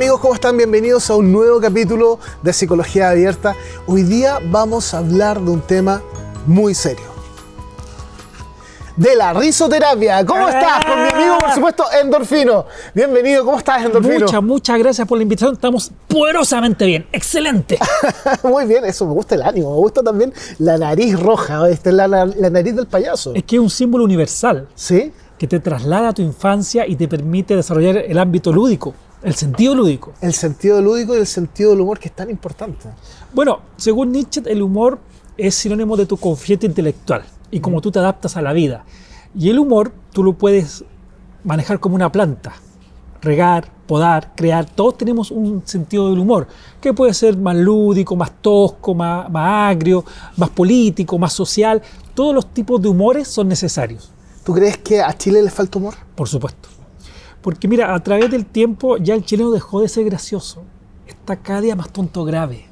amigos, ¿cómo están? Bienvenidos a un nuevo capítulo de Psicología Abierta. Hoy día vamos a hablar de un tema muy serio. De la risoterapia. ¿Cómo estás? Con mi amigo, por supuesto, Endorfino. Bienvenido, ¿cómo estás, Endorfino? Muchas gracias por la invitación. Estamos poderosamente bien. ¡Excelente! Muy bien, eso, me gusta el ánimo. Me gusta también la nariz roja. Esta es la nariz del payaso. Es que es un símbolo universal. ¿Sí? Que te traslada a tu infancia y te permite desarrollar el ámbito lúdico. El sentido lúdico. El sentido lúdico y el sentido del humor, que es tan importante. Bueno, según Nietzsche, el humor es sinónimo de tu coeficiente intelectual y cómo tú te adaptas a la vida. Y el humor tú lo puedes manejar como una planta. Regar, podar, crear. Todos tenemos un sentido del humor, que puede ser más lúdico, más tosco, más agrio, más político, más social. Todos los tipos de humores son necesarios. ¿Tú crees que a Chile le falta humor? Por supuesto. Porque mira, a través del tiempo ya el chileno dejó de ser gracioso. Está cada día más tonto grave.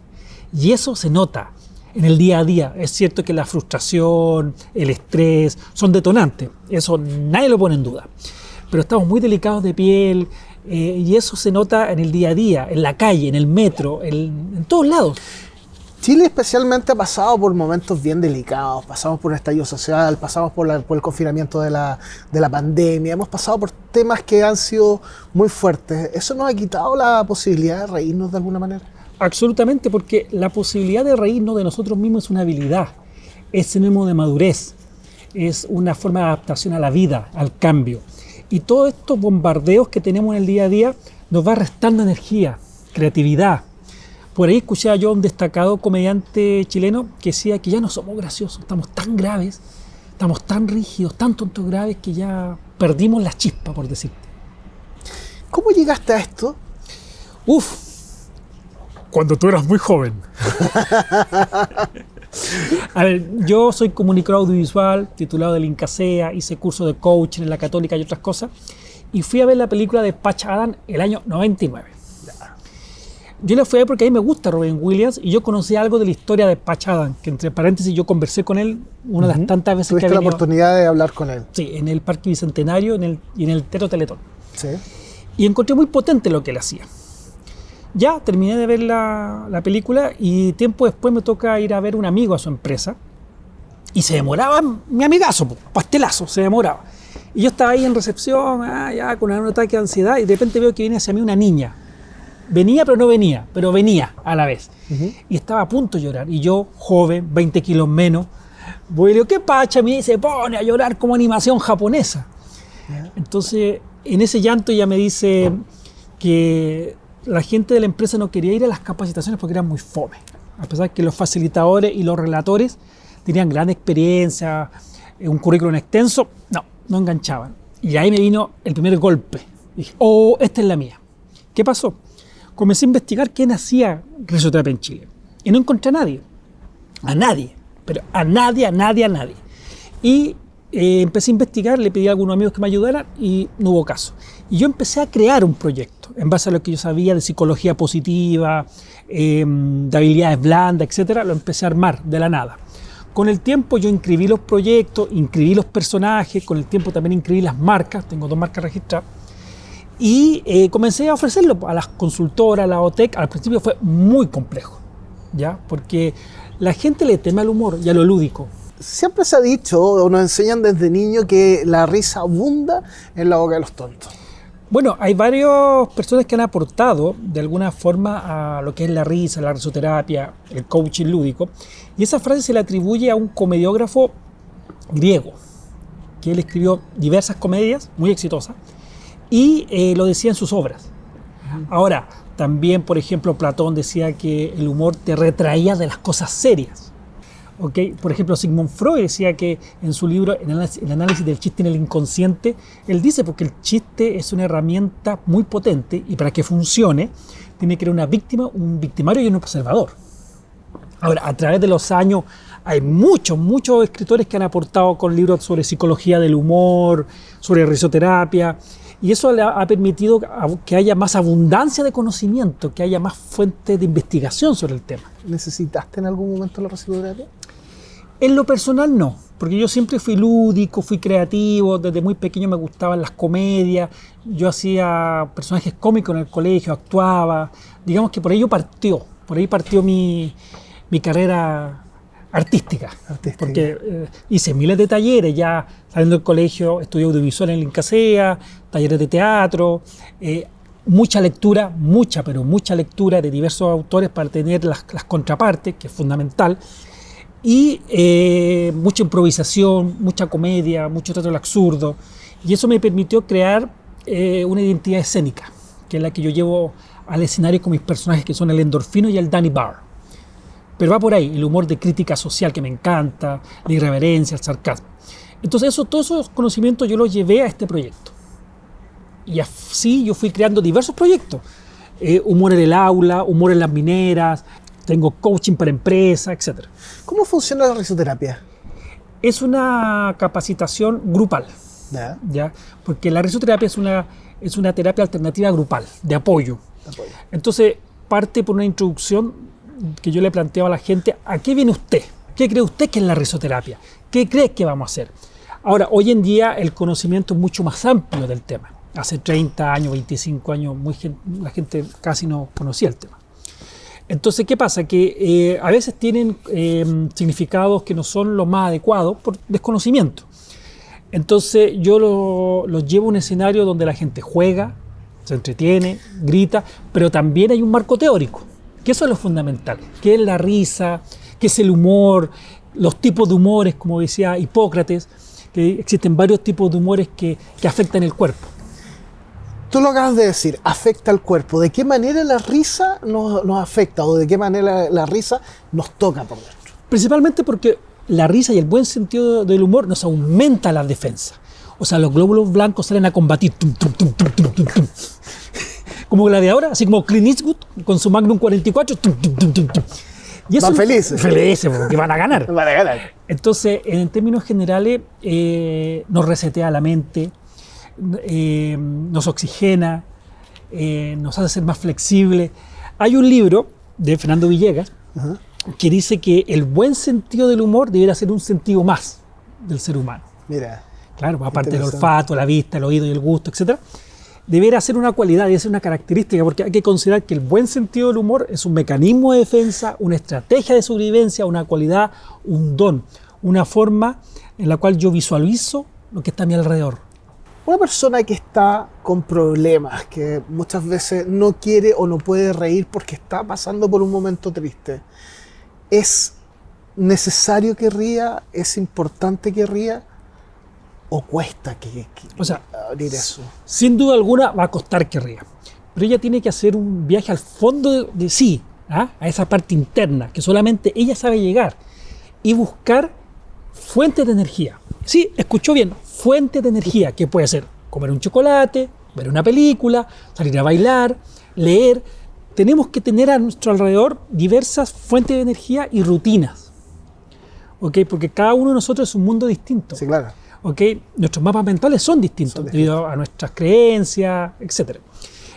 Y eso se nota en el día a día. Es cierto que la frustración, el estrés son detonantes. Eso nadie lo pone en duda. Pero estamos muy delicados de piel y eso se nota en el día a día, en la calle, en el metro, en todos lados. Chile especialmente ha pasado por momentos bien delicados, pasamos por un estallido social, pasamos por el confinamiento de la pandemia, hemos pasado por temas que han sido muy fuertes. ¿Eso nos ha quitado la posibilidad de reírnos de alguna manera? Absolutamente, porque la posibilidad de reírnos de nosotros mismos es una habilidad, es sinónimo de madurez, es una forma de adaptación a la vida, al cambio. Y todos estos bombardeos que tenemos en el día a día nos va restando energía, creatividad. Por ahí escuchaba yo a un destacado comediante chileno que decía que ya no somos graciosos, estamos tan graves, estamos tan rígidos, tan tontos graves que ya perdimos la chispa, por decirte. ¿Cómo llegaste a esto? Cuando tú eras muy joven. A ver, yo soy comunicador audiovisual, titulado del INCASEA, hice curso de coaching en la Católica y otras cosas, y fui a ver la película de Patch Adams el año 99. Yo la fui a ver porque a mí me gusta Robin Williams y yo conocí algo de la historia de Patch Adams, que entre paréntesis yo conversé con él una de las tantas veces que ¿Tuviste la oportunidad de hablar con él? Sí, en el Parque Bicentenario y en el Teatro Teletón. Sí. Y encontré muy potente lo que él hacía. Ya terminé de ver la película y tiempo después me toca ir a ver un amigo a su empresa y se demoraba, mi amigazo, pastelazo, se demoraba. Y yo estaba ahí en recepción, ya con un ataque de ansiedad y de repente veo que viene hacia mí una niña. Venía pero no venía, pero venía a la vez. Y estaba a punto de llorar. Y yo, joven, 20 kilos menos, voy y le digo, ¿qué pacha? Me se pone a llorar como animación japonesa. Entonces, en ese llanto ella me dice que la gente de la empresa no quería ir a las capacitaciones porque eran muy fome. A pesar de que los facilitadores y los relatores tenían gran experiencia, un currículum extenso, no enganchaban. Y ahí me vino el primer golpe. Dije, esta es la mía. ¿Qué pasó? Comencé a investigar quién hacía risoterapia en Chile. Y no encontré a nadie. A nadie. Pero a nadie. Y empecé a investigar, le pedí a algunos amigos que me ayudaran y no hubo caso. Y yo empecé a crear un proyecto en base a lo que yo sabía de psicología positiva, de habilidades blandas, etcétera. Lo empecé a armar de la nada. Con el tiempo yo inscribí los proyectos, inscribí los personajes, con el tiempo también inscribí las marcas, tengo 2 marcas registradas. Y comencé a ofrecerlo a las consultoras, a la OTEC. Al principio fue muy complejo, ¿ya? Porque la gente le teme al humor y a lo lúdico. Siempre se ha dicho, o nos enseñan desde niño, que la risa abunda en la boca de los tontos. Bueno, hay varias personas que han aportado de alguna forma a lo que es la risa, la risoterapia, el coaching lúdico. Y esa frase se le atribuye a un comediógrafo griego, que él escribió diversas comedias muy exitosas. Y lo decía en sus obras. Ahora, también, por ejemplo, Platón decía que el humor te retraía de las cosas serias. ¿Okay? Por ejemplo, Sigmund Freud decía que en su libro, El análisis del chiste en el inconsciente, él dice porque el chiste es una herramienta muy potente y para que funcione tiene que haber una víctima, un victimario y un observador. Ahora, a través de los años hay muchos escritores que han aportado con libros sobre psicología del humor, sobre risoterapia. Y eso le ha permitido que haya más abundancia de conocimiento, que haya más fuentes de investigación sobre el tema. ¿Necesitaste en algún momento la risoterapia? En lo personal no, porque yo siempre fui lúdico, fui creativo, desde muy pequeño me gustaban las comedias, yo hacía personajes cómicos en el colegio, actuaba, digamos que por ahí partió mi carrera artística. Porque hice miles de talleres, ya saliendo del colegio, estudié audiovisual en el Incasea, talleres de teatro, mucha lectura de diversos autores para tener las contrapartes, que es fundamental, y mucha improvisación, mucha comedia, mucho teatro del absurdo, y eso me permitió crear una identidad escénica, que es la que yo llevo al escenario con mis personajes, que son el Endorfino y el Danny Barr. Pero va por ahí, el humor de crítica social que me encanta, la irreverencia, el sarcasmo. Entonces todos esos conocimientos yo los llevé a este proyecto. Y así yo fui creando diversos proyectos. Humor en el aula, humor en las mineras, tengo coaching para empresas, etc. ¿Cómo funciona la risoterapia? Es una capacitación grupal, ¿ya? Porque la risoterapia es una terapia alternativa grupal, de apoyo. Entonces parte por una introducción que yo le planteaba a la gente: ¿a qué viene usted? ¿Qué cree usted que es la risoterapia? ¿Qué cree que vamos a hacer? Ahora, hoy en día el conocimiento es mucho más amplio del tema. Hace 30 años, 25 años, la gente casi no conocía el tema. Entonces, ¿qué pasa? Que a veces tienen significados que no son los más adecuados por desconocimiento. Entonces, yo los llevo a un escenario donde la gente juega, se entretiene, grita, pero también hay un marco teórico, que eso es lo fundamental, que es la risa, que es el humor, los tipos de humores, como decía Hipócrates, que existen varios tipos de humores que afectan el cuerpo. Tú lo acabas de decir, afecta al cuerpo. ¿De qué manera la risa nos afecta o de qué manera la risa nos toca por dentro? Principalmente porque la risa y el buen sentido del humor nos aumenta la defensa. O sea, los glóbulos blancos salen a combatir. Tum, tum, tum, tum, tum, tum, tum. Como gladiador, así como Clint Eastwood con su Magnum 44. Tum, tum, tum, tum, tum. Y eso van felices. Felices, porque van a ganar. Van a ganar. Entonces, en términos generales, nos resetea la mente, nos oxigena, nos hace ser más flexibles. Hay un libro de Fernando Villegas que dice que el buen sentido del humor debería ser un sentido más del ser humano. Mira. Claro, aparte del olfato, la vista, el oído y el gusto, etc. Debería ser una cualidad, debería ser una característica, porque hay que considerar que el buen sentido del humor es un mecanismo de defensa, una estrategia de sobrevivencia, una cualidad, un don, una forma en la cual yo visualizo lo que está a mi alrededor. Una persona que está con problemas, que muchas veces no quiere o no puede reír porque está pasando por un momento triste, ¿es necesario que ría? ¿Es importante que ría? ¿O cuesta o sea, abrir eso? Sin duda alguna va a costar que ría. Pero ella tiene que hacer un viaje al fondo de sí, a esa parte interna, que solamente ella sabe llegar, y buscar fuentes de energía. Sí, escuchó bien, fuentes de energía, que puede ser comer un chocolate, ver una película, salir a bailar, leer. Tenemos que tener a nuestro alrededor diversas fuentes de energía y rutinas, ¿ok? Porque cada uno de nosotros es un mundo distinto. Sí, claro. ¿Okay? Nuestros mapas mentales son distintos debido a nuestras creencias, etc.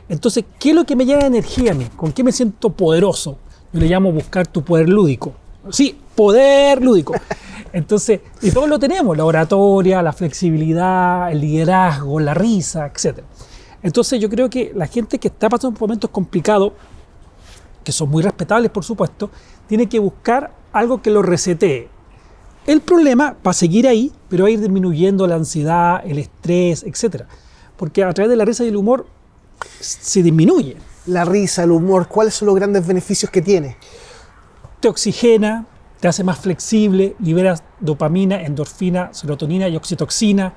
Entonces, ¿qué es lo que me llena de energía a mí? ¿Con qué me siento poderoso? Yo le llamo buscar tu poder lúdico. Sí, poder lúdico. Entonces, y todos lo tenemos, la oratoria, la flexibilidad, el liderazgo, la risa, etc. Entonces, yo creo que la gente que está pasando por momentos complicados, que son muy respetables, por supuesto, tiene que buscar algo que lo resetee. El problema va a seguir ahí, pero va a ir disminuyendo la ansiedad, el estrés, etc. Porque a través de la risa y el humor se disminuye. La risa, el humor, ¿cuáles son los grandes beneficios que tiene? Te oxigena, te hace más flexible, liberas dopamina, endorfina, serotonina y oxitoxina,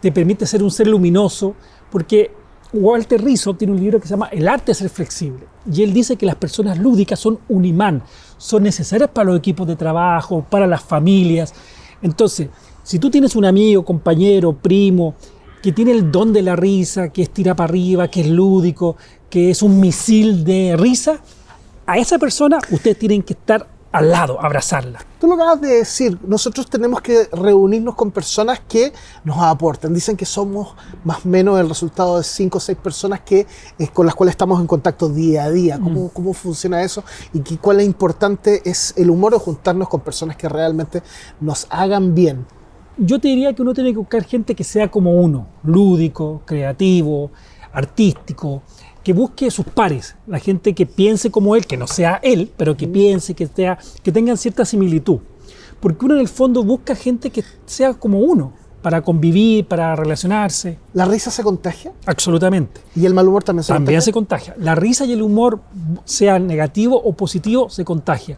te permite ser un ser luminoso, porque Walter Rizzo tiene un libro que se llama El arte de ser flexible, y él dice que las personas lúdicas son un imán, son necesarias para los equipos de trabajo, para las familias. Entonces, si tú tienes un amigo, compañero, primo, que tiene el don de la risa, que es tira para arriba, que es lúdico, que es un misil de risa, a esa persona ustedes tienen que estar al lado, abrazarla. Tú lo acabas de decir, nosotros tenemos que reunirnos con personas que nos aporten. Dicen que somos más o menos el resultado de 5 o 6 personas con las cuales estamos en contacto día a día. ¿Cómo funciona eso? Y cuál es importante es el humor o juntarnos con personas que realmente nos hagan bien. Yo te diría que uno tiene que buscar gente que sea como uno, lúdico, creativo, artístico, que busque sus pares, la gente que piense como él, que no sea él, pero que piense, que tengan cierta similitud. Porque uno en el fondo busca gente que sea como uno, para convivir, para relacionarse. ¿La risa se contagia? Absolutamente. ¿Y el mal humor también se contagia? También se contagia. La risa y el humor, sea negativo o positivo, se contagia.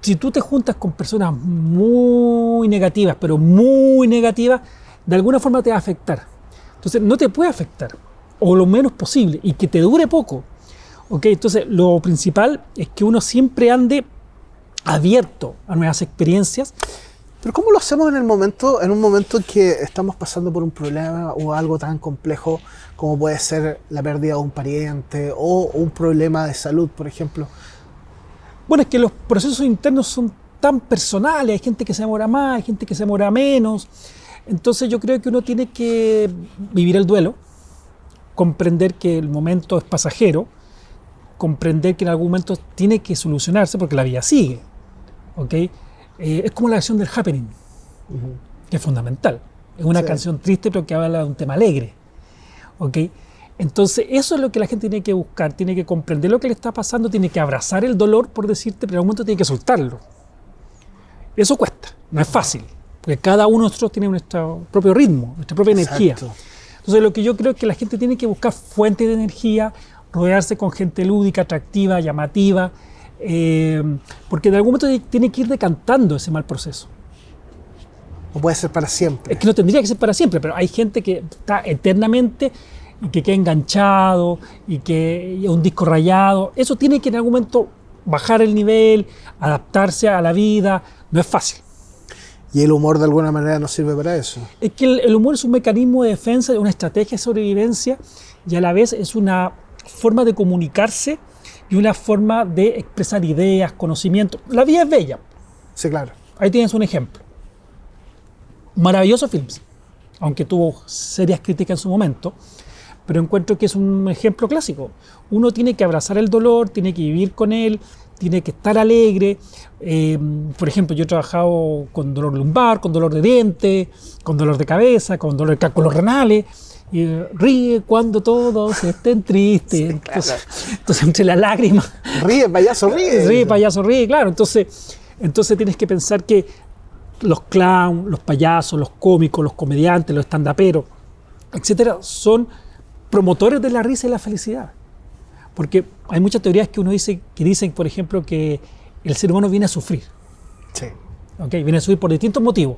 Si tú te juntas con personas muy negativas, pero muy negativas, de alguna forma te va a afectar. Entonces no te puede afectar, o lo menos posible, y que te dure poco. ¿Okay? Entonces lo principal es que uno siempre ande abierto a nuevas experiencias. Pero ¿cómo lo hacemos en un momento en que estamos pasando por un problema o algo tan complejo como puede ser la pérdida de un pariente o un problema de salud, por ejemplo? Bueno, es que los procesos internos son tan personales, hay gente que se demora más, hay gente que se demora menos. Entonces yo creo que uno tiene que vivir el duelo, comprender que el momento es pasajero, comprender que en algún momento tiene que solucionarse porque la vida sigue. ¿Okay? Es como la canción del Happening, que es fundamental. Es una canción triste pero que habla de un tema alegre. ¿Okay? Entonces eso es lo que la gente tiene que buscar, tiene que comprender lo que le está pasando, tiene que abrazar el dolor, por decirte, pero en algún momento tiene que soltarlo. Eso cuesta, no es fácil, porque cada uno de nosotros tiene nuestro propio ritmo, nuestra propia energía. Entonces lo que yo creo es que la gente tiene que buscar fuentes de energía, rodearse con gente lúdica, atractiva, llamativa, porque de algún momento tiene que ir decantando ese mal proceso. O puede ser para siempre. Es que no tendría que ser para siempre, pero hay gente que está eternamente y que queda enganchado y que es un disco rayado. Eso tiene que en algún momento bajar el nivel, adaptarse a la vida. No es fácil. ¿Y el humor de alguna manera nos sirve para eso? Es que el humor es un mecanismo de defensa, una estrategia de sobrevivencia y a la vez es una forma de comunicarse y una forma de expresar ideas, conocimientos. La vida es bella. Sí, claro. Ahí tienes un ejemplo. Maravilloso Films, aunque tuvo serias críticas en su momento, pero encuentro que es un ejemplo clásico. Uno tiene que abrazar el dolor, tiene que vivir con él, tiene que estar alegre. Por ejemplo, yo he trabajado con dolor lumbar, con dolor de diente, con dolor de cabeza, con dolor de cálculos renales. Y ríe cuando todos estén tristes. Sí, claro. Entonces, entre las lágrimas. Ríe, payaso, ríe. Ríe, payaso, ríe, claro. Entonces tienes que pensar que los clowns, los payasos, los cómicos, los comediantes, los stand-uperos, etcétera, son promotores de la risa y la felicidad. Porque hay muchas teorías que dicen, por ejemplo, que el ser humano viene a sufrir. Sí. ¿Okay? Viene a sufrir por distintos motivos.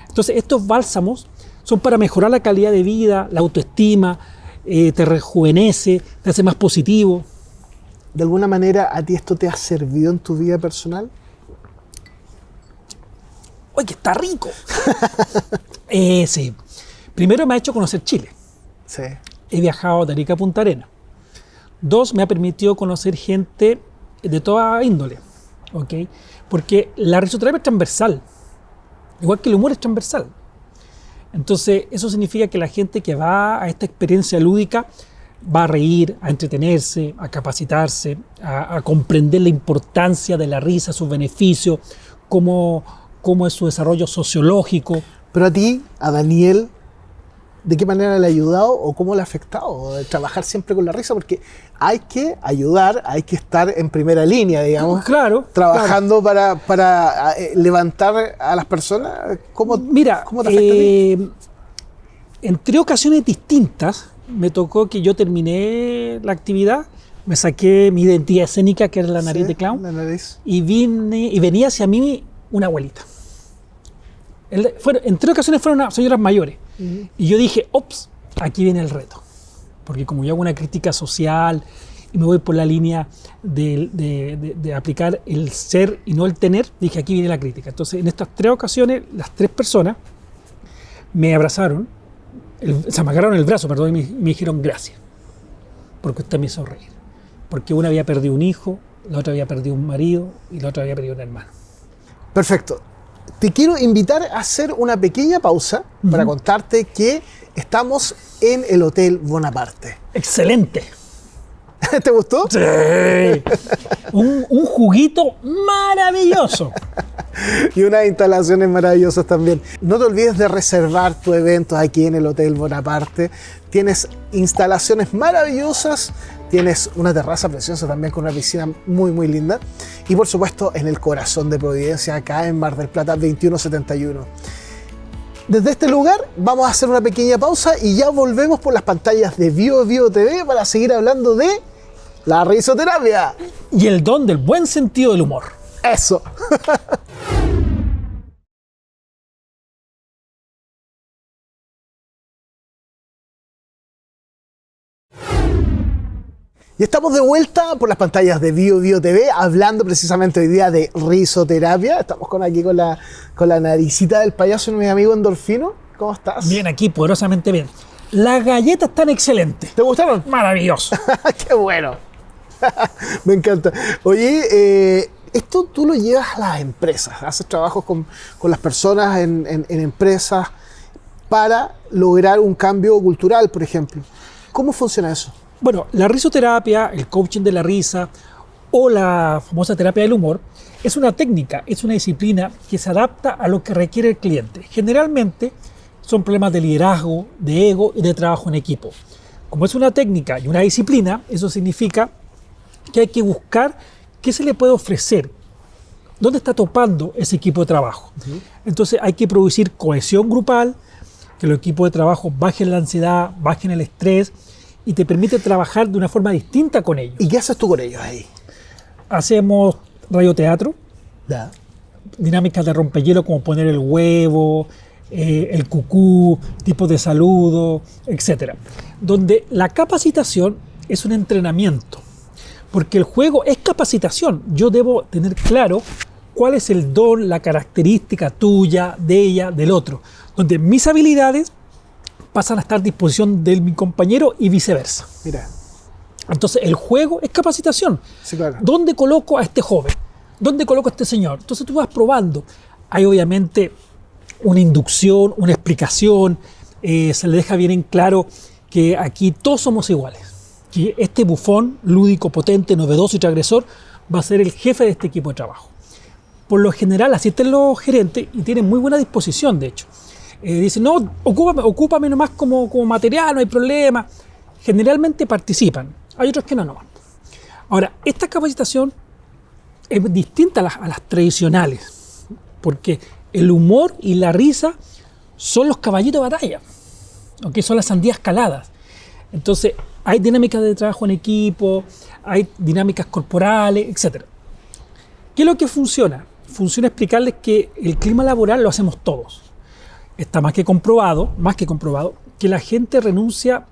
Entonces, estos bálsamos son para mejorar la calidad de vida, la autoestima, te rejuvenece, te hace más positivo. ¿De alguna manera a ti esto te ha servido en tu vida personal? ¡Uy, que está rico! Sí. Primero me ha hecho conocer Chile. Sí. He viajado de Arica a Punta Arenas. 2, me ha permitido conocer gente de toda índole. ¿Okay? Porque la risoterapia es transversal. Igual que el humor es transversal. Entonces, eso significa que la gente que va a esta experiencia lúdica va a reír, a entretenerse, a capacitarse, a comprender la importancia de la risa, sus beneficios, cómo es su desarrollo sociológico. Pero a ti, a Daniel, ¿de qué manera le ha ayudado o cómo le ha afectado trabajar siempre con la risa? Porque hay que ayudar, hay que estar en primera línea, digamos. Claro. Trabajando para levantar a las personas. ¿Cómo te afecta a ti? En 3 ocasiones distintas me tocó que yo terminé la actividad, me saqué mi identidad escénica, que era la nariz de clown, la nariz. y venía hacia mí una abuelita. En 3 ocasiones fueron unas señoras mayores. Y yo dije, ops, aquí viene el reto. Porque como yo hago una crítica social y me voy por la línea de aplicar el ser y no el tener, dije, aquí viene la crítica. Entonces, en estas 3 ocasiones, las 3 personas me abrazaron, me agarraron el brazo, perdón, y me dijeron gracias, porque usted me hizo reír. Porque una había perdido un hijo, la otra había perdido un marido y la otra había perdido un hermano. Perfecto. Te quiero invitar a hacer una pequeña pausa para contarte que estamos en el Hotel Bonaparte. ¡Excelente! ¿Te gustó? Sí. Un juguito maravilloso. Y unas instalaciones maravillosas también. No te olvides de reservar tu evento aquí en el Hotel Bonaparte. Tienes instalaciones maravillosas, tienes una terraza preciosa también con una piscina muy muy linda. Y por supuesto en el corazón de Providencia, acá en Mar del Plata 2171. Desde este lugar vamos a hacer una pequeña pausa y ya volvemos por las pantallas de Bio TV para seguir hablando de la risoterapia. Y el don del buen sentido del humor. Eso. Y estamos de vuelta por las pantallas de Bio TV, hablando precisamente hoy día de risoterapia. Estamos aquí con la naricita del payaso y mi amigo Endorfino. ¿Cómo estás? Bien, aquí, poderosamente bien. Las galletas están excelentes. ¿Te gustaron? Maravilloso. ¡Qué bueno! Me encanta. Oye, esto tú lo llevas a las empresas. Haces trabajos con las personas en empresas para lograr un cambio cultural, por ejemplo. ¿Cómo funciona eso? Bueno, la risoterapia, el coaching de la risa o la famosa terapia del humor es una técnica, es una disciplina que se adapta a lo que requiere el cliente. Generalmente son problemas de liderazgo, de ego y de trabajo en equipo. Como es una técnica y una disciplina, eso significa que hay que buscar qué se le puede ofrecer, dónde está topando ese equipo de trabajo. Entonces hay que producir cohesión grupal, que los equipos de trabajo bajen la ansiedad, bajen el estrés, y te permite trabajar de una forma distinta con ellos. ¿Y qué haces tú con ellos ahí? Hacemos radioteatro, Ya. dinámicas de rompehielo como poner el huevo, el cucú, tipos de saludo, etc. Donde la capacitación es un entrenamiento, porque el juego es capacitación. Yo debo tener claro cuál es el don, la característica tuya, de ella, del otro, donde mis habilidades pasan a estar a disposición de mi compañero y viceversa. Mira. Entonces el juego es capacitación. Sí, claro. ¿Dónde coloco a este joven? ¿Dónde coloco a este señor? Entonces tú vas probando. Hay obviamente una inducción, una explicación. Se le deja bien en claro que aquí todos somos iguales. Que este bufón lúdico, potente, novedoso y transgresor va a ser el jefe de este equipo de trabajo. Por lo general asisten los gerentes y tienen muy buena disposición, de hecho. Dicen, no, ocúpame nomás como material, no hay problema. Generalmente participan, hay otros que no. Ahora, esta capacitación es distinta a las tradicionales, porque el humor y la risa son los caballitos de batalla, ¿okay? Son las sandías caladas. Entonces, hay dinámicas de trabajo en equipo, hay dinámicas corporales, etc. ¿Qué es lo que funciona? Funciona explicarles que el clima laboral lo hacemos todos. Está más que comprobado, que la gente renuncia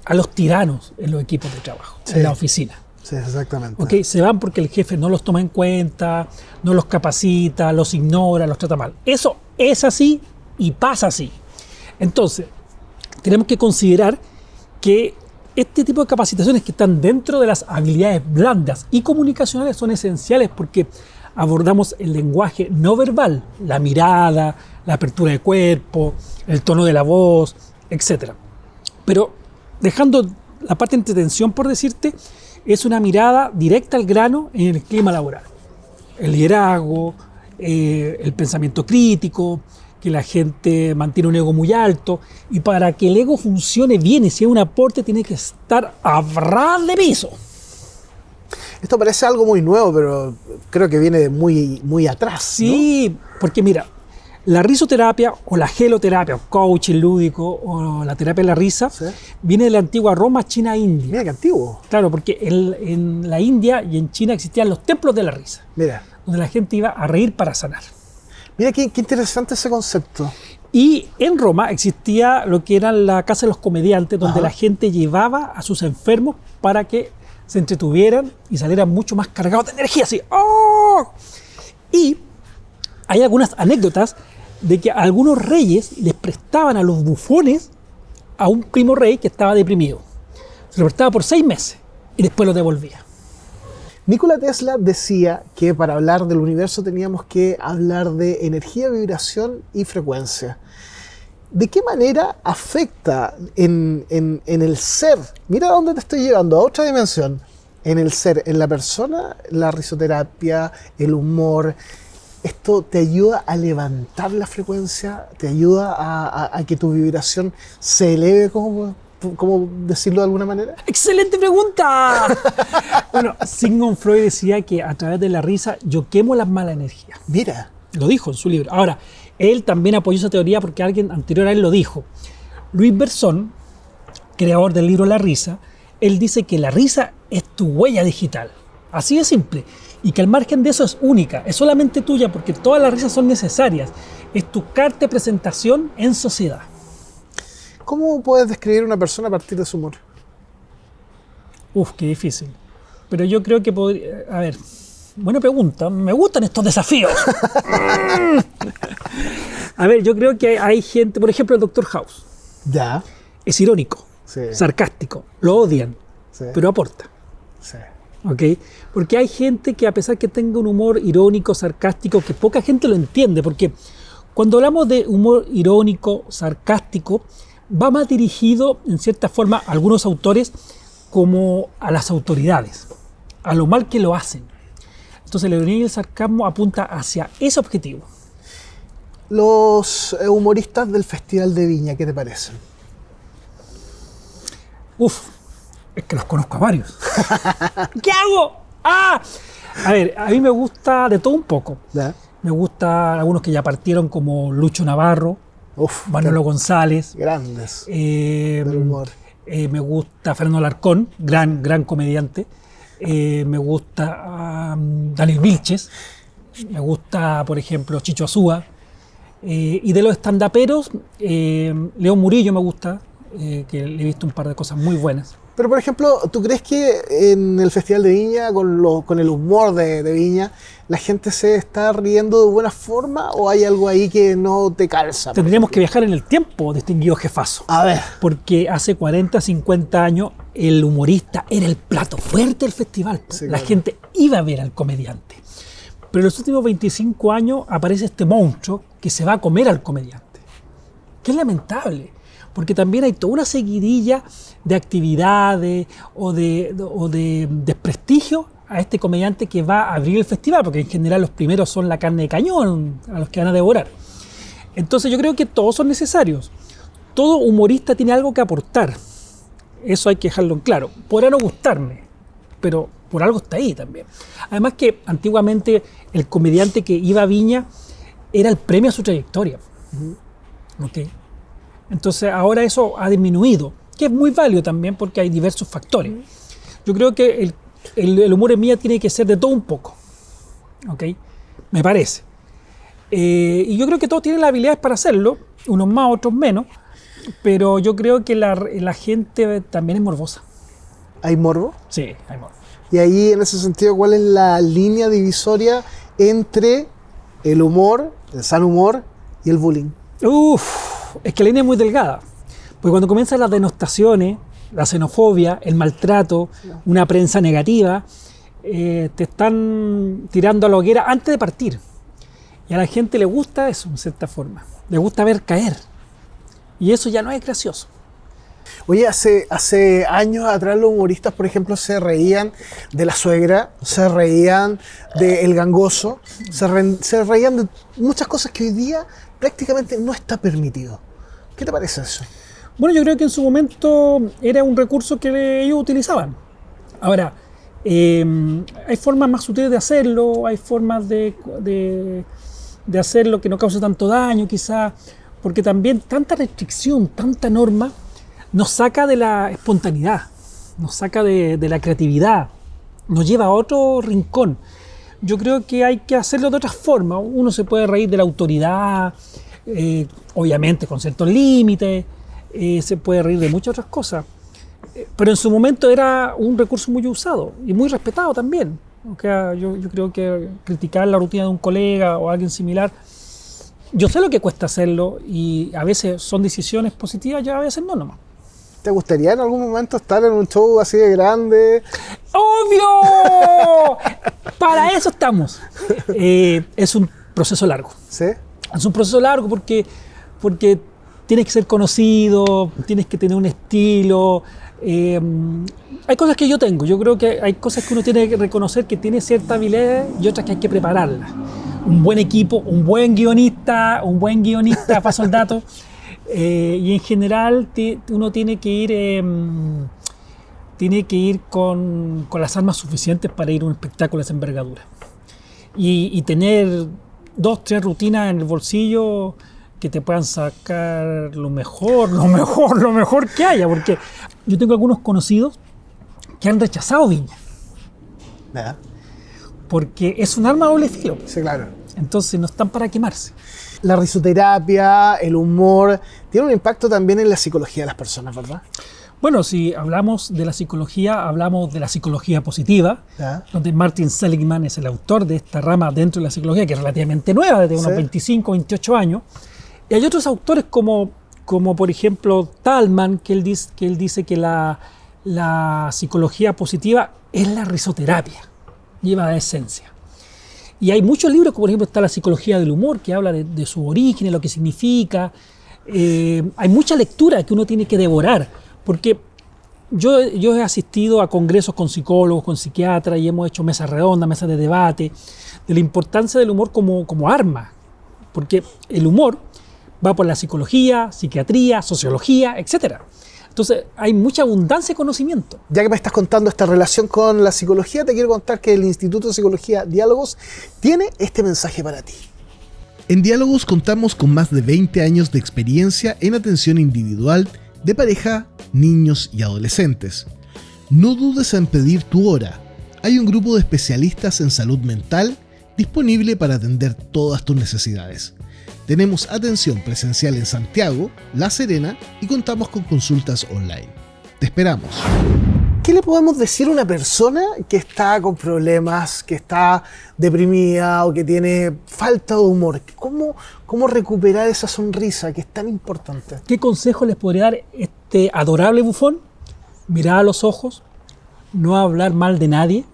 a los tiranos en los equipos de trabajo, sí, en la oficina. Sí, exactamente. ¿Okay? Se van porque el jefe no los toma en cuenta, no los capacita, los ignora, los trata mal. Eso es así y pasa así. Entonces, tenemos que considerar que este tipo de capacitaciones que están dentro de las habilidades blandas y comunicacionales son esenciales porque abordamos el lenguaje no verbal, la mirada, la apertura de cuerpo, el tono de la voz, etc. Pero dejando la parte de entretención, por decirte, es una mirada directa al grano en el clima laboral. El liderazgo, el pensamiento crítico, que la gente mantiene un ego muy alto, y para que el ego funcione bien y sea un aporte tiene que estar a ras de piso. Esto parece algo muy nuevo, pero creo que viene de muy atrás. Sí, ¿no? Porque mira, la risoterapia o la geloterapia, o coaching lúdico o la terapia de la risa, ¿sí?, viene de la antigua Roma, China, India. Mira qué antiguo. Claro, porque en la India y en China existían los templos de la risa. Mira. Donde la gente iba a reír para sanar. Mira qué interesante ese concepto. Y en Roma existía lo que era la casa de los comediantes, donde Ajá. la gente llevaba a sus enfermos para que se entretuvieran y salieran mucho más cargados de energía, así. ¡Oh! Y hay algunas anécdotas de que algunos reyes les prestaban a los bufones a un primo rey que estaba deprimido. Se lo prestaba por 6 meses y después lo devolvía. Nikola Tesla decía que para hablar del universo teníamos que hablar de energía, vibración y frecuencia. ¿De qué manera afecta en el ser? Mira a dónde te estoy llevando, a otra dimensión. En el ser, en la persona, la risoterapia, el humor. ¿Esto te ayuda a levantar la frecuencia? ¿Te ayuda a que tu vibración se eleve, como decirlo de alguna manera? ¡Excelente pregunta! Bueno, Sigmund Freud decía que a través de la risa yo quemo las malas energías. Mira. Lo dijo en su libro. Ahora, él también apoyó esa teoría porque alguien anterior a él lo dijo. Luis Berzón, creador del libro La Risa, él dice que la risa es tu huella digital. Así de simple. Y que al margen de eso es única, es solamente tuya porque todas las risas son necesarias. Es tu carta de presentación en sociedad. ¿Cómo puedes describir una persona a partir de su humor? Uf, qué difícil. Pero yo creo que podría... A ver, buena pregunta. Me gustan estos desafíos. A ver, yo creo que hay gente... Por ejemplo, el Dr. House. Ya. Es irónico, Sí. sarcástico, lo odian, Sí. pero aporta. Sí. ¿Ok? Porque hay gente que a pesar que tenga un humor irónico, sarcástico, que poca gente lo entiende, porque cuando hablamos de humor irónico, sarcástico, va más dirigido, en cierta forma, a algunos autores, como a las autoridades, a lo mal que lo hacen. Entonces la ironía y el sarcasmo apunta hacia ese objetivo. Los humoristas del Festival de Viña, ¿qué te parecen? Uf, es que los conozco a varios. ¿Qué hago? ¡Ah! A ver, a mí me gusta de todo un poco. ¿Ya? Me gusta algunos que ya partieron como Lucho Navarro, Uf, Manolo González. grandes eh, del humor. Me gusta Fernando Alarcón, gran comediante. Me gusta Daniel Vilches. Me gusta, por ejemplo, Chicho Azúa. Y de los estandaperos, León Murillo me gusta, que le he visto un par de cosas muy buenas. Pero, por ejemplo, ¿tú crees que en el Festival de Viña, con el humor de Viña, la gente se está riendo de buena forma o hay algo ahí que no te calza? Tendríamos que viajar en el tiempo, distinguido jefazo. A ver. Porque hace 40, 50 años el humorista era el plato fuerte del festival. Sí, La claro. gente iba a ver al comediante. Pero en los últimos 25 años aparece este monstruo que se va a comer al comediante. Que es lamentable, porque también hay toda una seguidilla de actividades o de desprestigio a este comediante que va a abrir el festival, porque en general los primeros son la carne de cañón a los que van a devorar. Entonces yo creo que todos son necesarios. Todo humorista tiene algo que aportar. Eso hay que dejarlo en claro. Podrá no gustarme, pero por algo está ahí también. Además que antiguamente el comediante que iba a Viña era el premio a su trayectoria. ¿Ok? Entonces ahora eso ha disminuido, que es muy válido también porque hay diversos factores. Yo creo que el humor en Viña tiene que ser de todo un poco. ¿Ok? Me parece. Y yo creo que todos tienen las habilidades para hacerlo, unos más, otros menos, pero yo creo que la gente también es morbosa. ¿Hay morbo? Sí, hay morbo. Y ahí, en ese sentido, ¿cuál es la línea divisoria entre el humor, el sano humor y el bullying? Es que la línea es muy delgada. Porque cuando comienzan las denostaciones, la xenofobia, el maltrato, una prensa negativa, te están tirando a la hoguera antes de partir. Y a la gente le gusta eso, en cierta forma. Le gusta ver caer. Y eso ya no es gracioso. Oye, hace años atrás los humoristas, por ejemplo, se reían de la suegra, se reían del gangoso, se reían de muchas cosas que hoy día prácticamente no está permitido. ¿Qué te parece eso? Bueno, yo creo que en su momento era un recurso que ellos utilizaban. Ahora, hay formas más sutiles de hacerlo, hay formas de hacerlo que no cause tanto daño, quizás, porque también tanta restricción, tanta norma, nos saca de la espontaneidad, nos saca de la creatividad, nos lleva a otro rincón. Yo creo que hay que hacerlo de otras formas. Uno se puede reír de la autoridad, obviamente con ciertos límites, se puede reír de muchas otras cosas, pero en su momento era un recurso muy usado y muy respetado también. O sea, yo creo que criticar la rutina de un colega o alguien similar, yo sé lo que cuesta hacerlo y a veces son decisiones positivas y a veces no nomás. ¿Te gustaría en algún momento estar en un show así de grande? ¡Obvio! Para eso estamos. Es un proceso largo. ¿Sí? Es un proceso largo porque tienes que ser conocido, tienes que tener un estilo. Hay cosas que yo tengo. Yo creo que hay cosas que uno tiene que reconocer que tiene cierta habilidad y otras que hay que prepararlas. Un buen equipo, un buen guionista, paso el dato. Y en general uno tiene que ir con las armas suficientes para ir a un espectáculo de esa envergadura. Y tener 2, 3 rutinas en el bolsillo que te puedan sacar lo mejor que haya. Porque yo tengo algunos conocidos que han rechazado Viña. ¿Verdad? Porque es un arma a doble filo. Sí, claro. Entonces no están para quemarse. La risoterapia, el humor, tiene un impacto también en la psicología de las personas, ¿verdad? Bueno, si hablamos de la psicología, hablamos de la psicología positiva, donde Martin Seligman es el autor de esta rama dentro de la psicología, que es relativamente nueva, desde unos 25, 28 años. Y hay otros autores como por ejemplo Talman, que él dice que la psicología positiva es la risoterapia, lleva la esencia. Y hay muchos libros, como por ejemplo está La psicología del humor, que habla de su origen, de lo que significa. Hay mucha lectura que uno tiene que devorar, porque yo he asistido a congresos con psicólogos, con psiquiatras, y hemos hecho mesas redondas, mesas de debate, de la importancia del humor como arma, porque el humor va por la psicología, psiquiatría, sociología, etc. Entonces hay mucha abundancia de conocimiento. Ya que me estás contando esta relación con la psicología, te quiero contar que el Instituto de Psicología Diálogos tiene este mensaje para ti. En Diálogos contamos con más de 20 años de experiencia en atención individual de pareja, niños y adolescentes. No dudes en pedir tu hora. Hay un grupo de especialistas en salud mental disponible para atender todas tus necesidades. Tenemos atención presencial en Santiago, La Serena y contamos con consultas online. Te esperamos. ¿Qué le podemos decir a una persona que está con problemas, que está deprimida o que tiene falta de humor? ¿Cómo recuperar esa sonrisa que es tan importante? ¿Qué consejo les podría dar este adorable bufón? Mirar a los ojos, no hablar mal de nadie,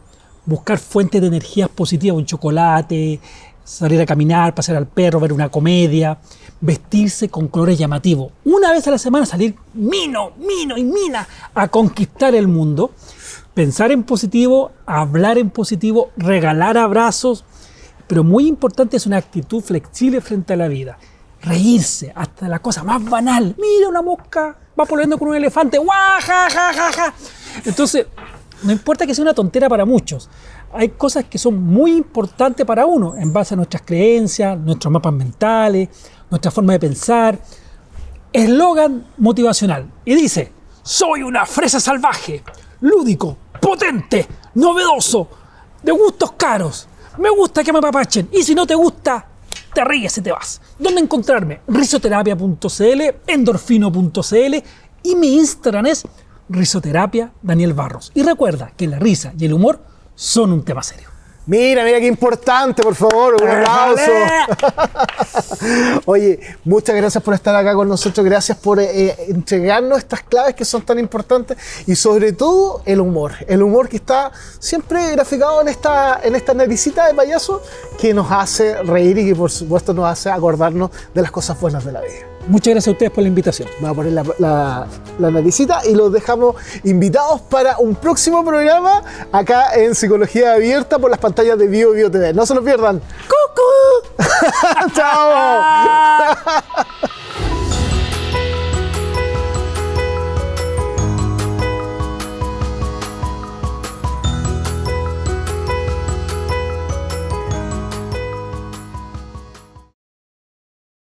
buscar fuentes de energías positivas, un chocolate, salir a caminar, pasear al perro, ver una comedia, vestirse con colores llamativos. Una vez a la semana salir mino a conquistar el mundo, pensar en positivo, hablar en positivo, regalar abrazos, pero muy importante es una actitud flexible frente a la vida. Reírse hasta la cosa más banal. Mira una mosca, va peleando con un elefante, ¡guau, ja, ja, ja, ja! Entonces, no importa que sea una tontera para muchos, hay cosas que son muy importantes para uno, en base a nuestras creencias, nuestros mapas mentales, nuestra forma de pensar. Eslogan motivacional. Y dice: soy una fresa salvaje, lúdico, potente, novedoso, de gustos caros. Me gusta que me apapachen. Y si no te gusta, te ríes y te vas. ¿Dónde encontrarme? Risoterapia.cl, endorfino.cl y mi Instagram es Risoterapia Daniel Barros. Y recuerda que la risa y el humor son un tema serio. Mira qué importante, por favor, un aplauso. Oye, muchas gracias por estar acá con nosotros, gracias por entregarnos estas claves que son tan importantes y sobre todo el humor que está siempre graficado en esta naricita de payaso que nos hace reír y que por supuesto nos hace acordarnos de las cosas buenas de la vida. Muchas gracias a ustedes por la invitación. Voy a poner la naricita y los dejamos invitados para un próximo programa acá en Psicología Abierta por las pantallas de Bio TV. No se lo pierdan. ¡Cucú! ¡Chao!